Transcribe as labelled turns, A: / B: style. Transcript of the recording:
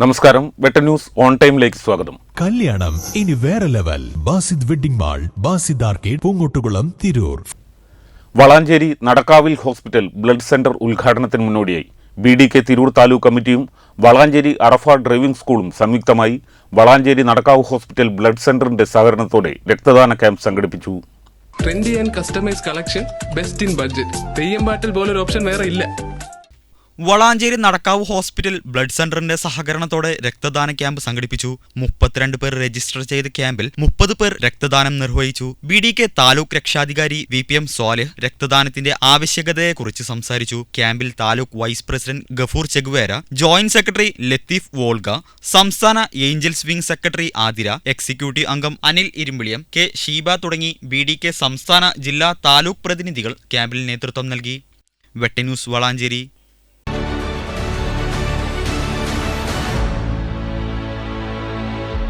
A: നമസ്കാരം. വെട്ട news on ടൈമിലേക്ക് സ്വാഗതം.
B: കല്യാണം ഇനി വേറെ level. Basid wedding mall, Basid arcade, Poonkottukulam, Tirur.
A: Valanchery നടക്കാവിൽ ഹോസ്പിറ്റൽ ബ്ലഡ് സെന്റർ ഉദ്ഘാടനത്തിന് മുന്നോടിയായി BDK തിരൂർ താലൂക്ക് കമ്മിറ്റിയും വളാഞ്ചേരി അറഫ ഡ്രൈവിംഗ് സ്കൂളും സംയുക്തമായി വളാഞ്ചേരി നടക്കാവ് ഹോസ്പിറ്റൽ ബ്ലഡ് സെന്ററിന്റെ സഹകരണത്തോടെ രക്തദാന ക്യാമ്പ് സംഘടിപ്പിച്ചു.
C: Trendy and customise collection, best in budget. Theyyam പാട്ടിൽ പോലൊരു ഓപ്ഷൻ വേറെ ഇല്ല.
D: വളാഞ്ചേരി നടക്കാവ് ഹോസ്പിറ്റൽ ബ്ലഡ് സെന്ററിന്റെ സഹകരണത്തോടെ രക്തദാന ക്യാമ്പ് സംഘടിപ്പിച്ചു. 32 പേർ രജിസ്റ്റർ ചെയ്ത ക്യാമ്പിൽ 30 പേർ രക്തദാനം നിർവഹിച്ചു. BDK താലൂക്ക് രക്ഷാധികാരി VPM സ്വാലിഹ് രക്തദാനത്തിന്റെ ആവശ്യകതയെക്കുറിച്ച് സംസാരിച്ചു. ക്യാമ്പിൽ taluk vice president Gafoor Che Guevara, joint secretary Latheef Volga, സംസ്ഥാന angels wing secretary Athira, executive അംഗം അനിൽ ഇരുമ്പിളിയം, K ഷീബ തുടങ്ങി BDK സംസ്ഥാന ജില്ലാ താലൂക്ക് പ്രതിനിധികൾ ക്യാമ്പിൽ നേതൃത്വം നൽകി. വെട്ട ന്യൂസ് വളാഞ്ചേരി.